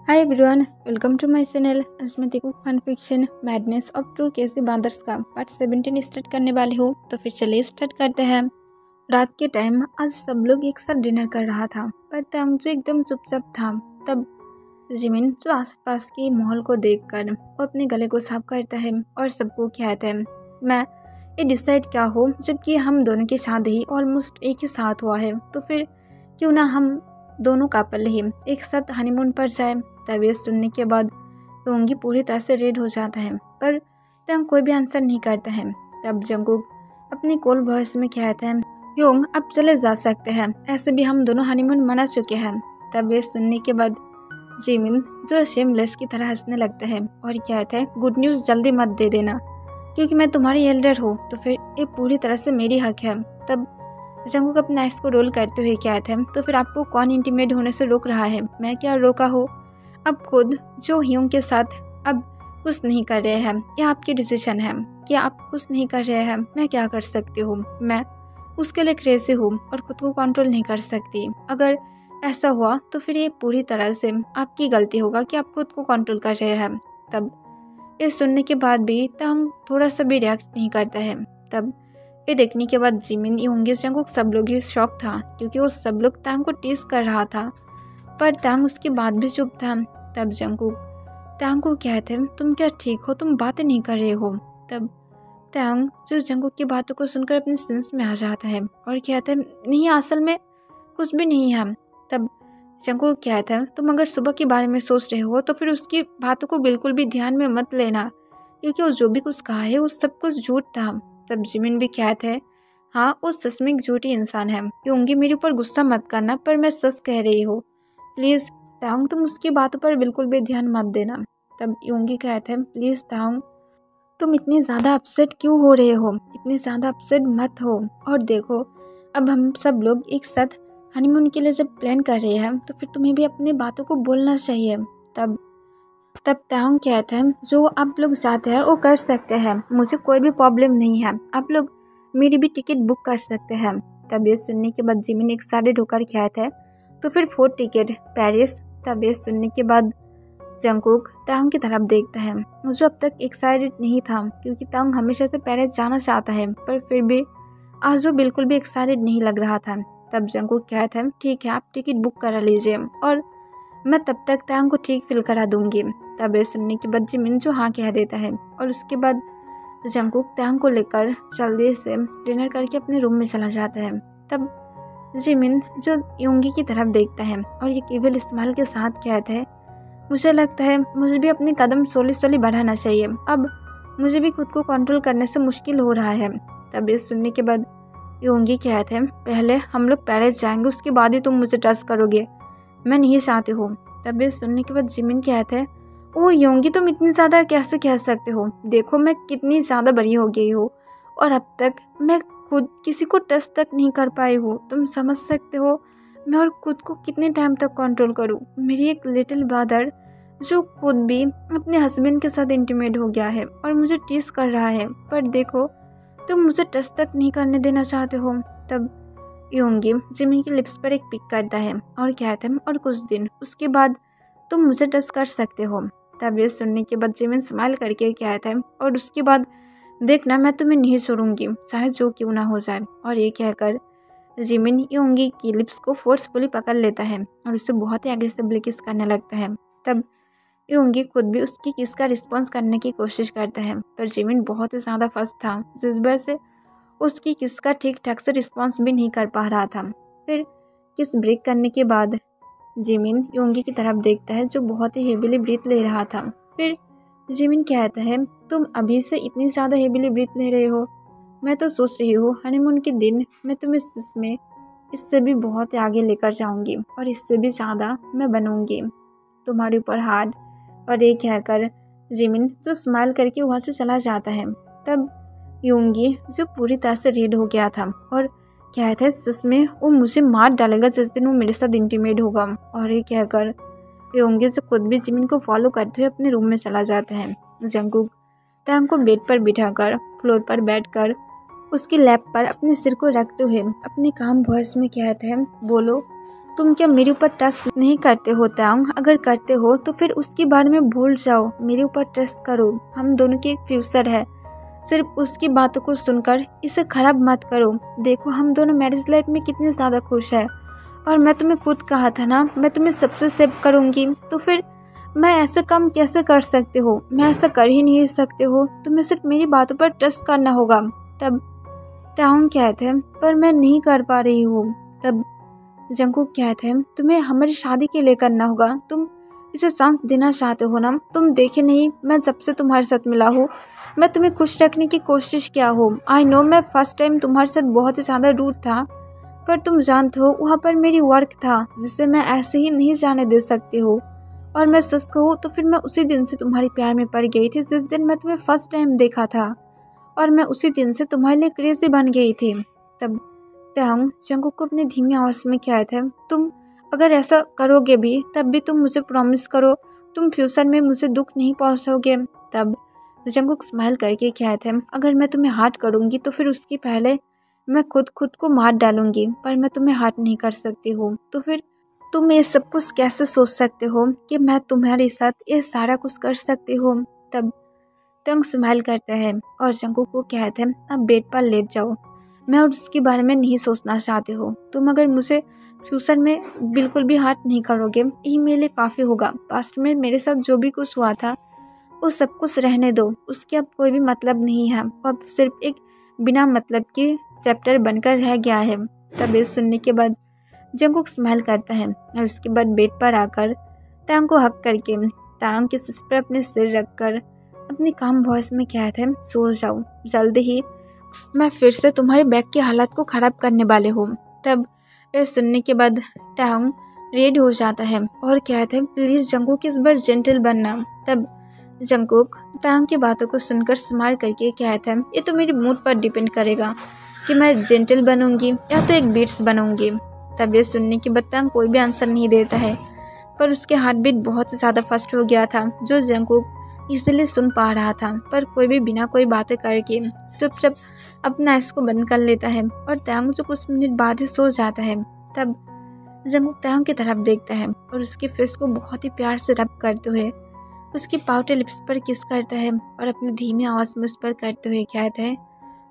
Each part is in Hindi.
Hi everyone, welcome to my channel Smriti cook fun fiction madness of true केसी बांदर्स का पार्ट 17 स्टार्ट करने वाली हूँ। तो फिर चलिए स्टार्ट करते हैं। रात के टाइम आज सब लोग एक साथ डिनर कर रहा था, पर तंग जो एकदम चुपचाप था। तब जिमिन जो आसपास के माहौल को देखकर वो अपने गले को साफ करता है और सबको कहता है, मैं ये डिसाइड क्या हो, जबकि हम दोनों की शादी ऑलमोस्ट एक ही साथ हुआ है, तो फिर क्यों ना हम दोनों कपल ही एक साथ हनीमून पर जाए। तब ये सुनने के बाद योंगी पूरी तरह से रेड हो जाता है, पर तंग कोई भी आंसर नहीं करता है। तब जंगकुक अपनी कोल वॉइस में कहता है, योंग अब चले जा सकते हैं, ऐसे भी हम दोनों हनीमून मना चुके हैं। तब ये सुनने के बाद जिमिन जो शेमलेस की तरह हंसने लगता है और कहता है, गुड न्यूज़ जल्दी मत दे देना, क्योंकि मैं तुम्हारी एल्डर हूँ, तो फिर ये पूरी तरह से मेरी हक है। तब जंगकुक अपने आइस को रोल करते हुए कहते हैं, तो फिर आपको कौन इंटीमेट होने से रोक रहा है? मैं क्या रोका हूँ? अब खुद जो ह्यूंग के साथ अब कुछ नहीं कर रहे हैं, यह आपकी डिसीजन है कि आप कुछ नहीं कर रहे हैं। मैं क्या कर सकती हूँ? मैं उसके लिए क्रेजी हूँ और खुद को कंट्रोल नहीं कर सकती। अगर ऐसा हुआ तो फिर ये पूरी तरह से आपकी गलती होगा कि आप खुद को कंट्रोल कर रहे हैं। तब ये सुनने के बाद भी तंग थोड़ा सा भी रिएक्ट नहीं करता है। तब ये देखने के बाद जिमिन, योंगी, जंगकुक सब लोग ही शॉक था, क्योंकि वो सब लोग तंग को टीज कर रहा था, पर तंग उसकी बात भी चुप था। तब जंगकुक तंग को कहते हैं, तुम क्या ठीक हो? तुम बातें नहीं कर रहे हो। तब तंग जो जंगकुक की बातों को सुनकर अपने सेंस में आ जाता है और कहते हैं, नहीं, असल में कुछ भी नहीं है। तब जंगकुक कहता है, तुम अगर सुबह के बारे में सोच रहे हो तो फिर उसकी बातों को बिल्कुल भी ध्यान में मत लेना, क्योंकि वो जो भी कुछ कहा है वो सब कुछ झूठ था। तब जिमिन भी कहता है, हाँ, वो सच में एक झूठी इंसान है। योंगी, मेरे ऊपर गुस्सा मत करना, पर मैं सच कह रही हूँ, प्लीज़ तांग तुम उसकी बातों पर बिल्कुल भी ध्यान मत देना। तब योंगी कहते हैं, प्लीज़ तांग तुम इतनी ज़्यादा अपसेट क्यों हो रहे हो? इतनी ज़्यादा अपसेट मत हो। और देखो, अब हम सब लोग एक साथ हनीमून के लिए जब प्लान कर रहे हैं, तो फिर तुम्हें भी अपनी बातों को बोलना चाहिए। तब तांग कहते हैं, जो आप लोग चाहते हैं वो कर सकते हैं, मुझे कोई भी प्रॉब्लम नहीं है, आप लोग मेरी भी टिकट बुक कर सकते हैं। तब ये सुनने के बाद जिमिन एक साड़े ढोकर कहता है, तो फिर 4 टिकट पेरिस। तब ये सुनने के बाद जंगकुक तांग की तरफ देखता है, जो अब तक एक्साइटेड नहीं था, क्योंकि तांग हमेशा से पेरिस जाना चाहता है, पर फिर भी आज वो बिल्कुल भी एक्साइटेड नहीं लग रहा था। तब जंगकुक कहता है, ठीक है, आप टिकट बुक करा लीजिए और मैं तब तक तांग को ठीक फील करा दूंगी। तब ये सुनने के बाद जिमिन जो हाँ कह देता है और उसके बाद जंगकुक तांग को लेकर जल्दी से डिनर करके अपने रूम में चला जाता है। तब जिमिन जो योंगी की तरफ देखता है और एक इविल स्माइल के साथ कहता है, मुझे लगता है मुझे भी अपने कदम स्लोली बढ़ाना चाहिए, अब मुझे भी खुद को कंट्रोल करने से मुश्किल हो रहा है। तब ये सुनने के बाद योंगी कहते हैं, पहले हम लोग पेरिस जाएंगे, उसके बाद ही तुम मुझे ट्रस्ट करोगे, मैं नहीं चाहती हूँ। तब ये सुनने के बाद जिमिन कहते हैं, ओ योंगी, तुम इतनी ज़्यादा कैसे कह सकते हो? देखो मैं कितनी ज़्यादा बड़ी हो गई हूँ और अब तक मैं खुद किसी को टच तक नहीं कर पाई हूँ। तुम समझ सकते हो मैं और खुद को कितने टाइम तक कंट्रोल करूँ? मेरी एक लिटिल ब्रदर जो खुद भी अपने हस्बैंड के साथ इंटीमेट हो गया है और मुझे टीज कर रहा है, पर देखो तुम मुझे टच तक नहीं करने देना चाहते हो। तब योंगी जिमिन की लिप्स पर एक पिक करता है और कहता है, और कुछ दिन उसके बाद तुम मुझे टच कर सकते हो। तब ये सुनने के बाद जिमिन स्माइल करके कहता है, और उसके बाद देखना मैं तुम्हें नहीं छोड़ूंगी, चाहे जो क्यों ना हो जाए। और ये कहकर जिमिन योंगी की लिप्स को फोर्सफुली पकड़ लेता है और उससे बहुत ही एग्रेसिवली किस करने लगता है। तब योंगी खुद भी उसकी किस का रिस्पॉन्स करने की कोशिश करता है, पर जिमिन बहुत ही ज़्यादा फंस था, जिस वजह से उसकी किस का ठीक ठाक से रिस्पॉन्स भी नहीं कर पा रहा था। फिर किस ब्रेक करने के बाद जिमिन योंगी की तरफ देखता है, जो बहुत ही हेवीली ब्रीथ ले रहा था। फिर जिमिन कहता है, तुम अभी से इतनी ज़्यादा हेवीली ब्रीथ ले रहे हो? मैं तो सोच रही हूँ हनीमून के दिन मैं तुम्हें इसमें इससे भी बहुत आगे लेकर जाऊँगी और इससे भी ज़्यादा मैं बनूँगी तुम्हारे ऊपर हार्ड। और ये कहकर जिमिन जो स्माइल करके वहाँ से चला जाता है। तब योंगी जो पूरी तरह से रेड हो गया था और कहता है, सच में वो मुझे मार डालेगा जिस दिन वो मेरे साथ इंटीमेट होगा। और ये कहकर योंगी जो खुद भी जिमिन को फॉलो करते हुए अपने रूम में चला जाता है। जंगकुक तांग को बेड पर बिठाकर फ्लोर पर बैठकर उसकी लैप पर अपने सिर को रखते हुए अपने काम वॉइस में कहता है, बोलो तुम क्या मेरे ऊपर ट्रस्ट नहीं करते हो तांग? अगर करते हो तो फिर उसके बारे में भूल जाओ, मेरे ऊपर ट्रस्ट करो। हम दोनों की एक फ्यूचर है, सिर्फ उसकी बातों को सुनकर इसे खराब मत करो। देखो हम दोनों मैरिज लाइफ में कितने ज़्यादा खुश है, और मैं तुम्हें खुद कहा था ना मैं तुम्हें सबसे सेव करूँगी, तो फिर मैं ऐसा काम कैसे कर सकते हो? मैं ऐसा कर ही नहीं सकते हो, तुम्हें सिर्फ मेरी बातों पर ट्रस्ट करना होगा। तब तांग कहते हैं पर मैं नहीं कर पा रही हूँ। तब जंगकुक कहते हैं तुम्हें हमारी शादी के लिए करना होगा, तुम इसे चांस देना चाहते हो ना? तुम देखे नहीं मैं जब से तुम्हारे साथ मिला हूँ मैं तुम्हें खुश रखने की कोशिश किया हूँ। आई नो मैं फर्स्ट टाइम तुम्हारे साथ बहुत ही ज़्यादा रूड था, पर तुम जानते हो वहाँ पर मेरी वर्क था जिसे मैं ऐसे ही नहीं जाने दे सकती हूँ। और मैं सच कहूँ तो फिर मैं उसी दिन से तुम्हारे प्यार में पड़ गई थी जिस दिन मैं तुम्हें फर्स्ट टाइम देखा था, और मैं उसी दिन से तुम्हारे लिए क्रेजी बन गई थी। तब तांग जंगकुक को अपनी धीमी आवाज़ में कहते हैं तुम अगर ऐसा करोगे भी तब भी तुम मुझे प्रॉमिस करो तुम फ्यूचर में मुझे दुख नहीं पहुँचाओगे। तब जंगकुक स्माइल करके कहते हैं अगर मैं तुम्हें हार्ट करूँगी तो फिर उसके पहले मैं खुद को मार डालूंगी, पर मैं तुम्हें हार्ट नहीं कर सकती हूँ। तो फिर तुम ये सब कुछ कैसे सोच सकते हो कि मैं तुम्हारे साथ ये सारा कुछ कर सकती हूँ? तब तंग स्माइल करता है और जंगकुक को कहते हैं अब बेड पर लेट जाओ, मैं और उसके बारे में नहीं सोचना चाहती हूँ। तुम अगर मुझे फ्यूचर में बिल्कुल भी हार्ट नहीं करोगे यही मेरे लिए काफ़ी होगा। पास्ट में मेरे साथ जो भी कुछ हुआ था वो सब कुछ रहने दो, उसके अब कोई भी मतलब नहीं है, अब सिर्फ एक बिना मतलब के चैप्टर बनकर रह गया है। तब ये सुनने के बाद जंगकुक स्माइल करता है और उसके बाद बेड पर आकर तांग को हक करके तांग के सिर पर अपने सिर रखकर अपनी काम वॉइस में कहते हैं सो जाओ, जल्दी ही मैं फिर से तुम्हारे बैग की हालत को ख़राब करने वाले हूँ। तब यह सुनने के बाद तांग रेड हो जाता है और कहते हैं प्लीज़ जंगकुक इस बार जेंटल बनना। तब जंगकुक तांग की बातों को सुनकर स्माइल करके कहते हैं ये तो मेरी मूड पर डिपेंड करेगा कि मैं जेंटल बनूंगी या तो एक बीट्स बनूंगी। तब ये सुनने के बाद तांग कोई भी आंसर नहीं देता है, पर उसके हार्ट बीट बहुत ही ज़्यादा फास्ट हो गया था जो जंगकुक इसलिए सुन पा रहा था, पर कोई भी बिना कोई बातें करके चुपचाप अपना आँख को बंद कर लेता है और तांग जो कुछ मिनट बाद ही सो जाता है। तब जंगकुक तांग की तरफ देखता है और उसके फेस को बहुत ही प्यार से रब करते हुए उसकी पाउडर लिप्स पर किस करता है और अपनी धीमी आवाज़ में उस पर करते हुए कहता है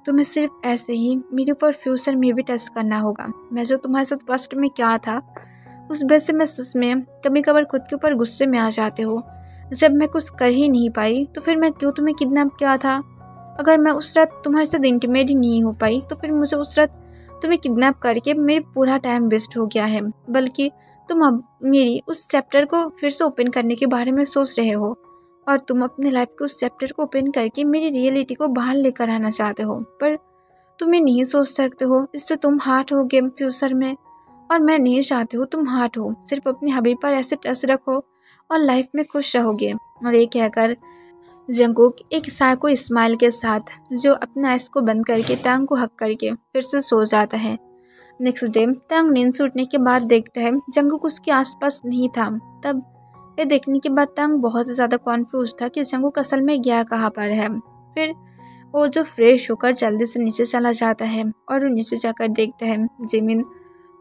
तुम्हें सिर्फ ऐसे ही मेरे ऊपर फ्यूचर में भी टच करना होगा। मैं जो तुम्हारे साथ फर्स्ट में क्या था उस वजह से मैं सच में कभी कभार खुद के ऊपर गुस्से में आ जाते हो। जब मैं कुछ कर ही नहीं पाई तो फिर मैं क्यों तुम्हें किडनैप किया था? अगर मैं उस रात तुम्हारे साथ इंटीमेट ही नहीं हो पाई तो फिर मुझे उस रात तुम्हें किडनैप करके मेरे पूरा टाइम वेस्ट हो गया है, बल्कि तुम अब मेरी उस चैप्टर को फिर से ओपन करने के बारे में सोच रहे हो और तुम अपने लाइफ के उस चैप्टर को ओपन करके मेरी रियलिटी को बाहर लेकर आना चाहते हो, पर तुम ये नहीं सोच सकते हो इससे तुम हार्ट हो गेम फ्यूचर में, और मैं नहीं चाहती हूँ तुम हार्ट हो। सिर्फ अपने हबीब पर ऐसे टच रखो और लाइफ में खुश रहोगे। और ये कहकर जंगकुक एक साइको स्माइल के साथ जो अपने आइस को बंद करके तांग को हक करके फिर से सो जाता है। नेक्स्ट डे तांग नींद से उठने के बाद देखता है जंगकुक उसके आसपास नहीं था। तब ये देखने के बाद तांग बहुत ज़्यादा कॉन्फ्यूज था कि जंगकुक असल में गया कहाँ पर है। फिर वो जो फ्रेश होकर जल्दी से नीचे चला जाता है और वो नीचे जाकर देखता है जिमिन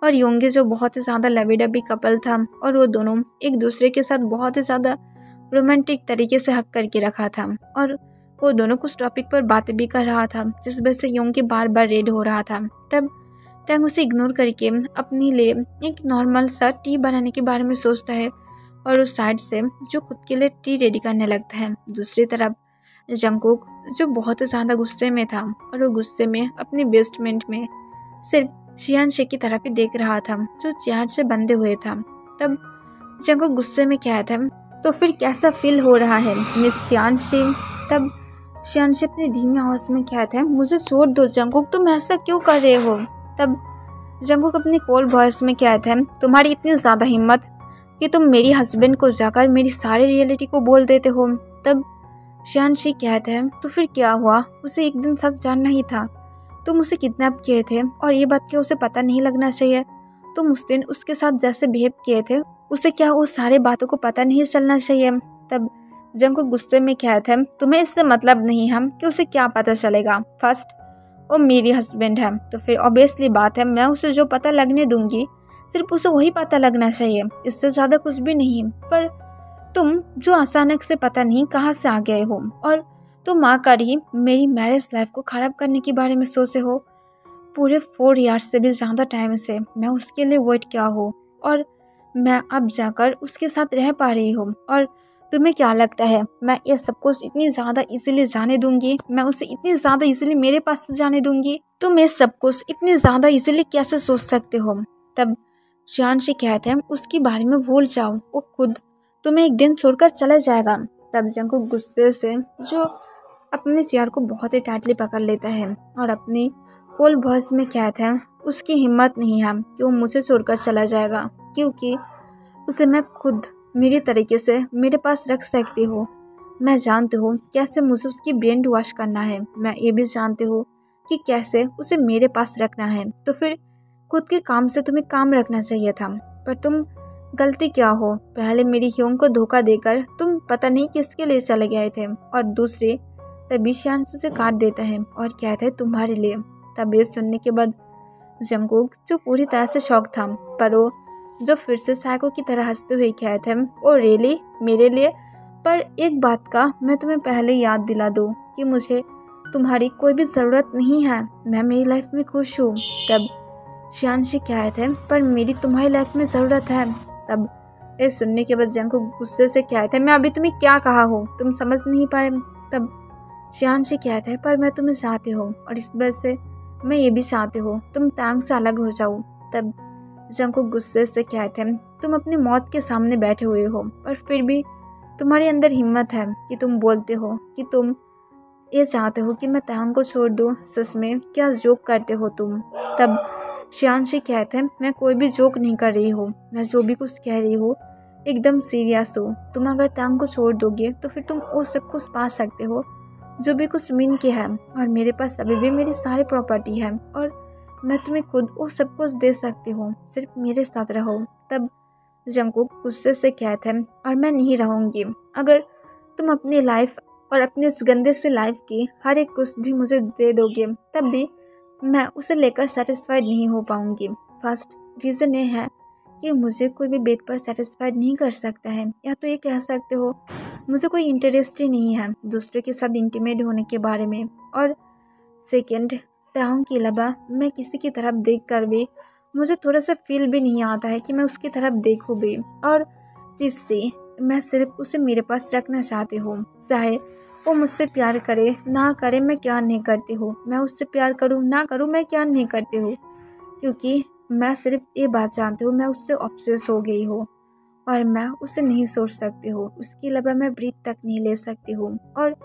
और योंगे जो बहुत ही ज़्यादा लवी डबी कपल था और वो दोनों एक दूसरे के साथ बहुत ही ज़्यादा रोमांटिक तरीके से हक करके रखा था और वो दोनों कुछ टॉपिक पर बातें भी कर रहा था जिस वजह से योंगे बार बार रेड हो रहा था। तब तांग उसे इग्नोर करके अपने लिए एक नॉर्मल सा टी बनाने के बारे में सोचता है और उस साइड से जो खुद के लिए टी रेडी करने लगता है। दूसरी तरफ जंगकुक जो बहुत ही ज़्यादा गुस्से में था और वो गुस्से में अपने बेस्टमेंट में सिर्फ शियानशे की तरफ ही देख रहा था जो चेयर से बंधे हुए था। तब जंगकुक गुस्से में कहता है तो फिर कैसा फील हो रहा है मिस शियानशे? तब शियानशे अपनी धीमी आवाज़ में कहता है मुझे छोड़ दो जंगकुक, तुम ऐसा क्यों कर रहे हो? तब जंगकुक अपनी कोल्ड वॉइस में कहता है तुम्हारी इतनी ज़्यादा हिम्मत कि तुम मेरी हस्बैंड को जाकर मेरी सारी रियलिटी को बोल देते हो। तब शियानशे कहता है तो फिर क्या हुआ, उसे एक दिन सच जानना ही था। तुम उसे किडनैप किए थे और ये बात क्या उसे पता नहीं लगना चाहिए? तुम उस दिन उसके साथ जैसे बिहेव किए थे उसे क्या वो सारे बातों को पता नहीं चलना चाहिए? तब जंगकुक गुस्से में कहता है तुम्हें इससे मतलब नहीं है कि उसे क्या पता चलेगा। फर्स्ट वो मेरी हस्बैंड है तो फिर ऑब्वियसली बात है मैं उसे जो पता लगने दूंगी सिर्फ उसे वही पता लगना चाहिए, इससे ज़्यादा कुछ भी नहीं। पर तुम जो अचानक से पता नहीं कहाँ से आ गए हो और तुम आकर ही मेरी मैरिज लाइफ को ख़राब करने के बारे में सोचे हो। पूरे 4 ईयर्स से भी ज़्यादा टाइम से मैं उसके लिए वेट किया हूँ और मैं अब जाकर उसके साथ रह पा रही हूँ। और तुम्हें क्या लगता है मैं ये सब कुछ इतनी ज़्यादा इजीली जाने दूंगी? मैं उसे इतनी ज़्यादा इजीली मेरे पास से जाने दूंगी? तुम ये सब कुछ इतनी ज़्यादा इजीली कैसे सोच सकते हो? तब शियांशी कहते हैं उसके बारे में भूल जाओ, वो खुद तुम्हें एक दिन छोड़कर चला जाएगा। तब जंगकुक गुस्से से जो अपने चेयर को बहुत ही टाइटली पकड़ लेता है और अपनी फुल वॉइस में कहता है उसकी हिम्मत नहीं है कि वो मुझे छोड़कर चला जाएगा, क्योंकि उसे मैं खुद मेरे तरीके से मेरे पास रख सकती हूँ। मैं जानती हूँ कैसे मुझे उसकी ब्रेन वॉश करना है। मैं ये भी जानती हूँ कि कैसे उसे मेरे पास रखना है। तो फिर खुद के काम से तुम्हें काम रखना चाहिए था। पर तुम गलती क्या हो, पहले मेरी ह्योंग को धोखा देकर तुम पता नहीं किसके लिए चले गए थे, और दूसरे तभी शियांशु से काट देता है और कहता है तुम्हारे लिए। तब ये सुनने के बाद जंगकुक जो पूरी तरह से शॉक था, पर वो जो फिर से साइको की तरह हंसते हुए कहते हैं ओ रियली मेरे लिए? पर एक बात का मैं तुम्हें पहले याद दिला दूँ कि मुझे तुम्हारी कोई भी ज़रूरत नहीं है, मैं मेरी लाइफ में खुश हूँ। तब शियांशी कहते हैं पर मेरी तुम्हारी लाइफ में ज़रूरत है। तब ये सुनने के बाद जंगकुक गुस्से से कहते हैं मैं अभी तुम्हें क्या कहा हो, तुम समझ नहीं पाए? तब शियांशी कहते हैं पर मैं तुम्हें चाहती हूँ और इस वजह से मैं ये भी चाहती हूँ तुम तांग से अलग हो जाओ। तब जंगकुक गुस्से से कहते हैं तुम अपनी मौत के सामने बैठे हुए हो और फिर भी तुम्हारे अंदर हिम्मत है कि तुम बोलते हो कि तुम ये चाहते हो कि मैं तांग को छोड़ दूँ। सच में क्या जोक करते हो तुम? तब शियांशी कहते हैं मैं कोई भी जोक नहीं कर रही हूँ, मैं जो भी कुछ कह रही हूँ एकदम सीरियस हो। तुम अगर तांग को छोड़ दोगे तो फिर तुम वो सब कुछ पा सकते हो जो भी कुछ मीन के है, और मेरे पास अभी भी मेरी सारी प्रॉपर्टी है और मैं तुम्हें खुद वो सब कुछ दे सकती हूँ, सिर्फ मेरे साथ रहो। तब जंगकुक गुस्से से कहते हैं और मैं नहीं रहूँगी। अगर तुम अपनी लाइफ और अपनी उस गंदे से लाइफ की हर एक कुछ भी मुझे दे दोगे तब भी मैं उसे लेकर सेटिस्फाइड नहीं हो पाऊँगी। फर्स्ट रीज़न ये है कि मुझे कोई भी बेड पर सेटिस्फाइड नहीं कर सकता है, या तो ये कह सकते हो मुझे कोई इंटरेस्ट ही नहीं है दूसरे के साथ इंटीमेट होने के बारे में। और सेकेंड, तांग के अलावा मैं किसी की तरफ देख कर भी मुझे थोड़ा सा फील भी नहीं आता है कि मैं उसकी तरफ देखूँ भी। और तीसरी, मैं सिर्फ उसे मेरे पास रखना चाहती हूँ, चाहे वो मुझसे प्यार करे ना करे मैं क्या नहीं करती हूँ, मैं उससे प्यार करूँ ना करूँ मैं क्या नहीं करती हूँ, क्योंकि मैं सिर्फ ये बात जानती हूँ मैं उससे ऑब्सेस हो गई हूँ और मैं उसे नहीं सोच सकती हूँ, उसके अलावा मैं ब्रीथ तक नहीं ले सकती हूँ। और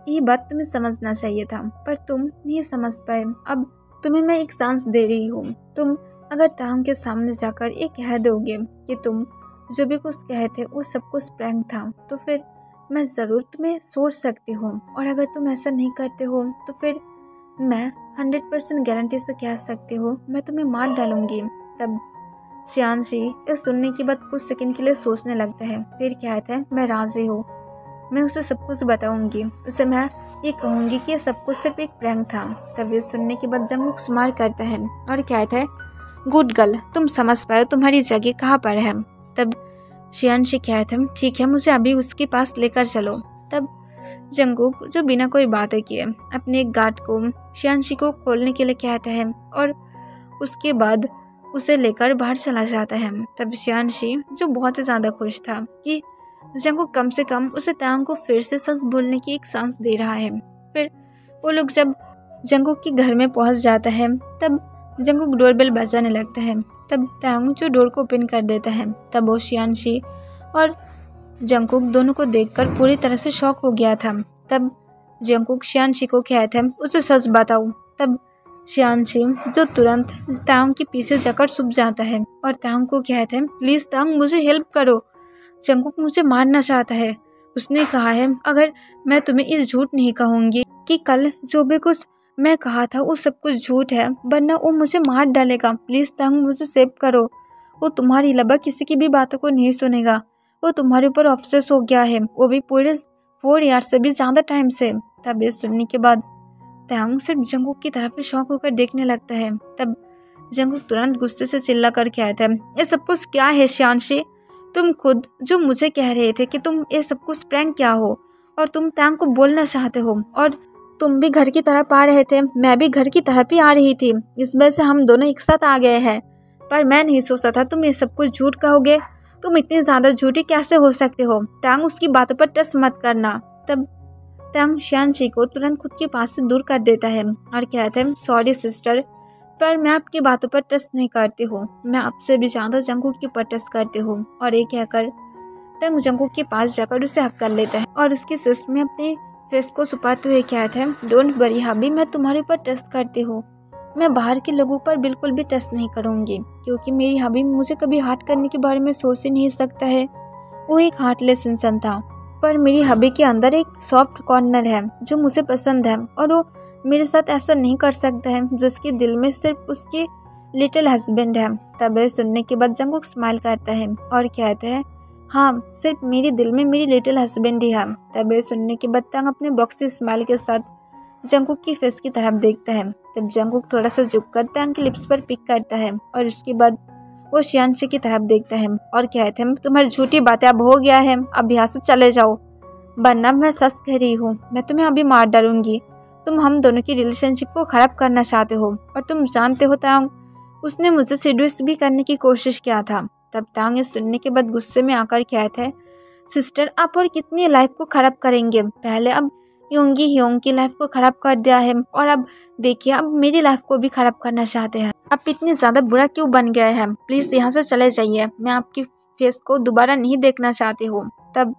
ये बात तुम्हें समझना चाहिए था पर तुम नहीं समझ पाए। अब तुम्हें मैं एक चांस दे रही हूँ, तुम अगर तांग के सामने जाकर ये कह दोगे कि तुम जो भी कुछ कहे थे वो सब कुछ प्रैंक था, तो फिर मैं ज़रूर तुम्हें सोच सकती हूँ, और अगर तुम ऐसा नहीं करते हो तो फिर मैं 100% गारंटी से कह सकती हूँ मैं तुम्हें मार डालूंगी। तब शियांशी इस सुनने के बाद कुछ सेकंड के लिए सोचने लगता है, फिर कहता है मैं राजी हूँ, मैं उसे सब कुछ बताऊंगी, उसे मैं ये कहूँगी कि ये सब कुछ सिर्फ एक प्रैंक था। तब ये सुनने के बाद जंगकुक स्माइल करता है और कहता है गुड गर्ल, तुम समझ पाए तुम्हारी जगह कहाँ पर है। तब शियांशी कहता है ठीक है मुझे अभी उसके पास लेकर चलो। तब जंगकुक जो बिना कोई बात किए अपने एक गार्ड को शियांशी को खोलने के लिए कहता है और उसके बाद उसे लेकर बाहर चला जाता है। तब शियांशी जो बहुत ही ज़्यादा खुश था कि जंगकुक कम से कम उसे तांग को फिर से सच बोलने की एक चांस दे रहा है। फिर वो लोग जब जंगकुक के घर में पहुंच जाता है तब जंगकुक डोरबेल बजाने लगता है। तब तांग जो डोर को ओपन कर देता है, तब वो शियांशी और जंगकुक दोनों को देखकर पूरी तरह से शॉक हो गया था। तब जंगकुक शियांशी को कहता है उसे सच बताओ। तब शियांशी जो तुरंत तांग के पीछे जाकर छुप जाता है और तांग को कहता है प्लीज़ तांग मुझे हेल्प करो, जंगकुक मुझे मारना चाहता है। उसने कहा है अगर मैं तुम्हें इस झूठ नहीं कहूँगी कि कल जो भी कुछ मैं कहा था वो सब कुछ झूठ है, वरना वो मुझे मार डालेगा। प्लीज़ तांग मुझे सेव करो, वो तुम्हारी अलावा किसी की भी बातों को नहीं सुनेगा, वो तुम्हारे ऊपर ऑब्सेस हो गया है, वो भी पूरे 4 ईयर से भी ज़्यादा टाइम से। तब ये सुनने के बाद तांग सिर्फ जंगकुक की तरफ शौक होकर देखने लगता है। तब जंगकुक तुरंत गुस्से से चिल्ला कर कहता है, ये सब कुछ क्या है श्यानशी? तुम खुद जो मुझे कह रहे थे कि तुम ये सब कुछ प्रैंक क्या हो, और तुम तांग को बोलना चाहते हो, और तुम भी घर की तरफ आ रहे थे, मैं भी घर की तरफ ही आ रही थी, इस वजह से हम दोनों एक साथ आ गए हैं। पर मैं नहीं सोचा था तुम ये सब कुछ झूठ कहोगे। तुम इतनी ज़्यादा झूठी कैसे हो सकते हो? तांग, उसकी बातों पर टच मत करना। तब तांग श्यानशी को तुरंत खुद के पास से दूर कर देता है और कहता है, सॉरी सिस्टर, पर मैं आपकी बातों पर टच नहीं करती हूँ, मैं आपसे भी ज़्यादा जंगकुक के पर टच करती हूँ। और ये कहकर तांग जंगकुक के पास जाकर उसे हक कर लेता है और उसकी सिस्ट में अपने फेस को छुपाते हुए कहता है, डोंट वरी हबी, मैं तुम्हारे ऊपर टच करती हूँ, मैं बाहर के लोगों पर बिल्कुल भी टच नहीं करूँगी, क्योंकि मेरी हबी मुझे कभी हार्ट करने के बारे में सोच ही नहीं सकता है। वो एक हार्टलेस इंसान था, पर मेरी हबी के अंदर एक सॉफ्ट कॉर्नर है जो मुझे पसंद है, और वो मेरे साथ ऐसा नहीं कर सकता है जिसके दिल में सिर्फ उसके लिटिल हस्बैंड है। तब यह सुनने के बाद जंगकुक स्माइल करता है और कहता है, हाँ, सिर्फ मेरे दिल में मेरी लिटिल हस्बैंड ही है। तब यह सुनने के बाद तांग अपने बॉक्सी स्माइल के साथ जंगकुक की फेस की तरफ देखता है। तब जंगकुक थोड़ा सा झुककर तांग के लिप्स पर पिक करता है और उसके बाद वो श्यानशी की तरफ देखता है और कहता है, तुम्हारी झूठी बातें अब हो गया है, अब यहाँ से चले जाओ, वरना मैं सच कह रही हूँ, मैं तुम्हें अभी मार डालूंगी। तुम हम दोनों की रिलेशनशिप को खराब करना चाहते हो, और तुम जानते हो तांग, उसने मुझे सेड्यूस भी करने की कोशिश किया था। तब तांग ये सुनने के बाद गुस्से में आकर कहता है, सिस्टर, आप और कितनी लाइफ को खराब करेंगे? पहले अब ह्योंग की लाइफ को खराब कर दिया है, और अब देखिए अब मेरी लाइफ को भी खराब करना चाहते हैं। आप इतने ज़्यादा बुरा क्यों बन गए हैं? प्लीज़ यहाँ से चले जाइए, मैं आपकी फेस को दोबारा नहीं देखना चाहती हूँ। तब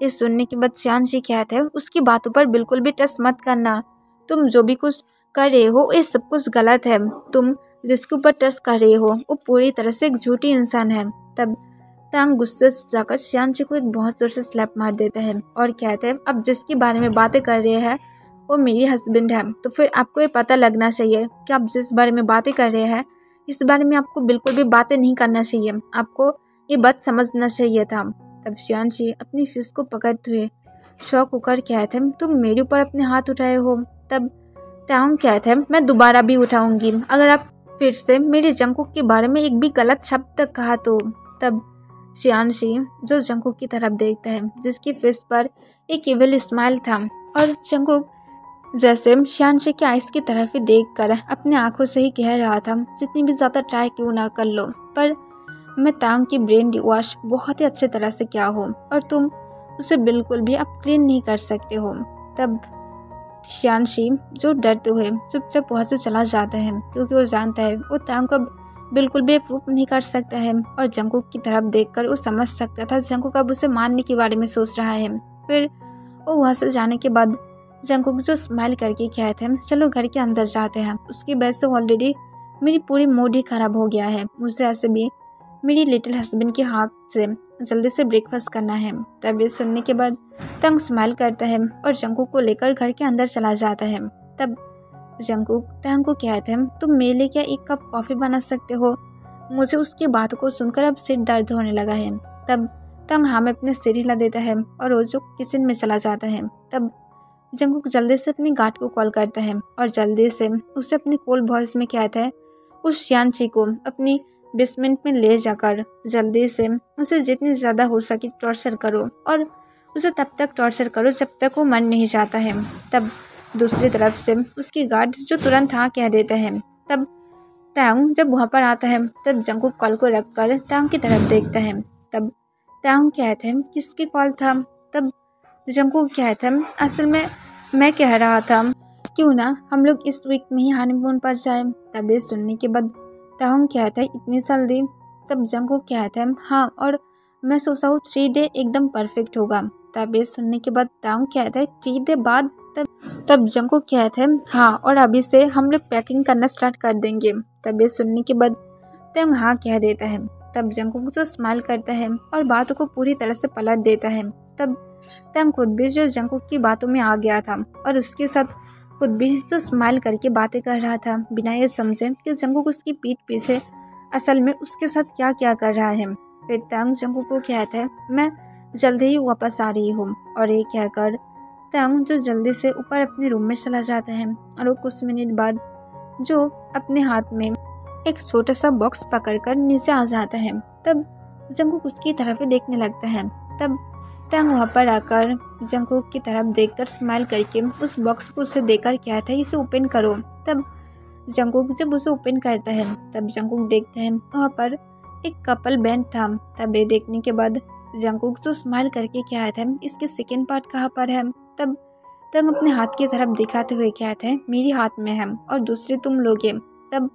ये सुनने के बाद श्यानशी कहते हैं, उसकी बातों पर बिल्कुल भी टच मत करना, तुम जो भी कुछ कर रहे हो ये सब कुछ गलत है, तुम जिसके ऊपर टच कर रहे हो वो पूरी तरह से एक झूठी इंसान है। तब तांग गुस्से से जाकर श्यानशी को एक बहुत जोर से स्लैप मार देता है और कहते हैं, अब जिसके बारे में बातें कर रहे हैं वो मेरी हस्बैंड है, तो फिर आपको ये पता लगना चाहिए कि आप जिस बारे में बातें कर रहे हैं इस बारे में आपको बिल्कुल भी बातें नहीं करना चाहिए, आपको ये बात समझना चाहिए था। तब श्यानशी अपनी फिस्ट को पकड़ते हुए शौक होकर कहते हैं, तुम मेरे ऊपर अपने हाथ उठाए हो। तब तांग कहते हैं, मैं दोबारा भी उठाऊंगी अगर आप फिर से मेरे जंगकुक के बारे में एक भी गलत शब्द तक कहा तो। तब श्यानशी जो जंगकुक की तरफ देखता है जिसकी फेस पर एक इविल स्माइल था, और जंगकुक जैसे श्यानशी के आइस की तरफ ही देखकर अपने आंखों से ही कह रहा था, जितनी भी ज़्यादा ट्राई क्यों ना कर लो, पर मैं तांग की ब्रेन वॉश बहुत ही अच्छे तरह से किया हो, और तुम उसे बिल्कुल भी अब क्लीन नहीं कर सकते हो। तब श्यानशी जो डरते हुए चुपचाप वहाँ से चला जाता है, क्योंकि वो जानता है वो तांग को बिल्कुल भी अप्रूव नहीं कर सकता है, और जंगकुक की तरफ देखकर वो समझ सकता था जंगकुक अब उसे मारने के बारे में सोच रहा है। फिर वो वहाँ से जाने के बाद जंगकुक जो स्माइल करके कहते हैं, चलो घर के अंदर जाते हैं, उसकी वजह से ऑलरेडी मेरी पूरी मूड ही ख़राब हो गया है, मुझे ऐसे भी मेरी लिटिल हस्बैंड के हाथ से जल्दी से ब्रेकफास्ट करना है। तब ये सुनने के बाद तांग स्माइल करता है और जंगकुक को लेकर घर के अंदर चला जाता है। तब जंगकुक तांग को कहते हैं, तुम मेरे लिए क्या एक कप कॉफ़ी बना सकते हो? मुझे उसकी बात को सुनकर अब सिर दर्द होने लगा है। तब तांग हाँ में अपने सिर हिला देता है और वो जो किचन में चला जाता है। तब जंगकुक जल्दी से अपनी गार्ड को कॉल करता है और जल्दी से उसे अपनी कोल्ड वॉइस में कहता है, उस श्यानशी को अपनी बेसमेंट में ले जाकर जल्दी से उसे जितनी ज़्यादा हो सके टॉर्चर करो, और उसे तब तक टॉर्चर करो जब तक वो मर नहीं जाता है। तब दूसरी तरफ से उसकी गार्ड जो तुरंत हाँ कह देता है। तब तांग जब वहाँ पर आता है तब जंगकुक कॉल को रखकर तांग की तरफ देखता है। तब तांग कहते हैं, किसकी कॉल था? तब जंगकुक कहता है, असल में मैं कह रहा था क्यों ना हम लोग इस वीक में ही हनीमून पर जाए। तब ये सुनने के बाद तांग कहता है, इतनी जल्दी? तब जंगकुक कहता है, हाँ, और मैं सोचा हूँ 3 डे एकदम परफेक्ट होगा। तब ये सुनने के बाद तांग कहता है, 3 डे बाद? तब जंगकुक कहता है, हाँ, और अभी से हम लोग पैकिंग करना स्टार्ट कर देंगे। तब ये सुनने के बाद तांग हाँ कह देता है। तब जंगकुक जो स्माइल करता है और बातों को पूरी तरह से पलट देता है। तब तांग खुद भी जो जंगकुक की बातों में आ गया था और उसके साथ खुद भी जो स्माइल करके बातें कर रहा था, बिना ये समझे कि जंगकुक उसकी पीठ पीछे असल में उसके साथ क्या क्या कर रहा है। फिर तांग जंगकुक को कहता है, मैं जल्दी ही वापस आ रही हूँ, और ये कहकर तांग जो जल्दी से ऊपर अपने रूम में चला जाता है, और वो कुछ मिनट बाद जो अपने हाथ में एक छोटा सा बॉक्स पकड़कर नीचे आ जाता है। तब जंगकुक उसकी तरफ ही देखने लगता है। तब तंग वहाँ पर आकर जंगकुक की तरफ देखकर स्माइल करके उस बॉक्स को उसे देकर कहता है इसे ओपन करो। तब जंगकुक जब उसे ओपन करता है तब जंगकुक देखते हैं वहाँ पर एक कपल बैंड था। तब ये देखने के बाद जंगकुक जो स्माइल करके कहता है इसके सेकेंड पार्ट कहाँ पर है। तब तंग अपने हाथ की तरफ दिखाते हुए कहता है मेरे हाथ में है और दूसरे तुम लोगे। तब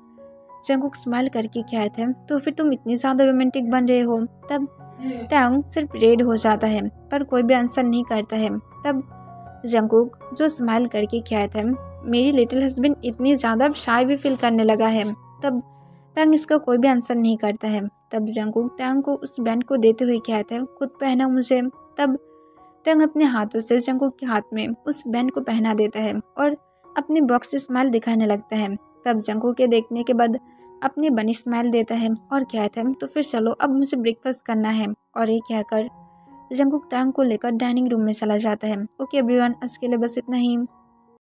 जंगकुक स्माइल करके कहता है तो फिर तुम इतनी ज़्यादा रोमांटिक बन रहे हो। तब तंग सिर्फ रेड हो जाता है पर कोई भी आंसर नहीं करता है। तब जंगकुक जो स्माइल करके कहता है मेरी लिटिल हस्बैंड इतनी ज़्यादा शाय भी फील करने लगा है। तब तंग इसका कोई भी आंसर नहीं करता है। तब जंगकुक तंग को उस बैंड को देते हुए कहता है खुद पहना मुझे। तब तंग अपने हाथों से जंगकुक के हाथ में उस बैंड को पहना देता है और अपने बॉक्स से स्माइल दिखाने लगता है। तब जंगकुक के देखने के बाद अपनी बनी स्माइल देता है और कहता है तो फिर चलो अब मुझे ब्रेकफास्ट करना है। और ये कहकर जंगकुक तंग को लेकर डाइनिंग रूम में चला जाता है। ओके एवरीवन, आज के लिए बस इतना ही।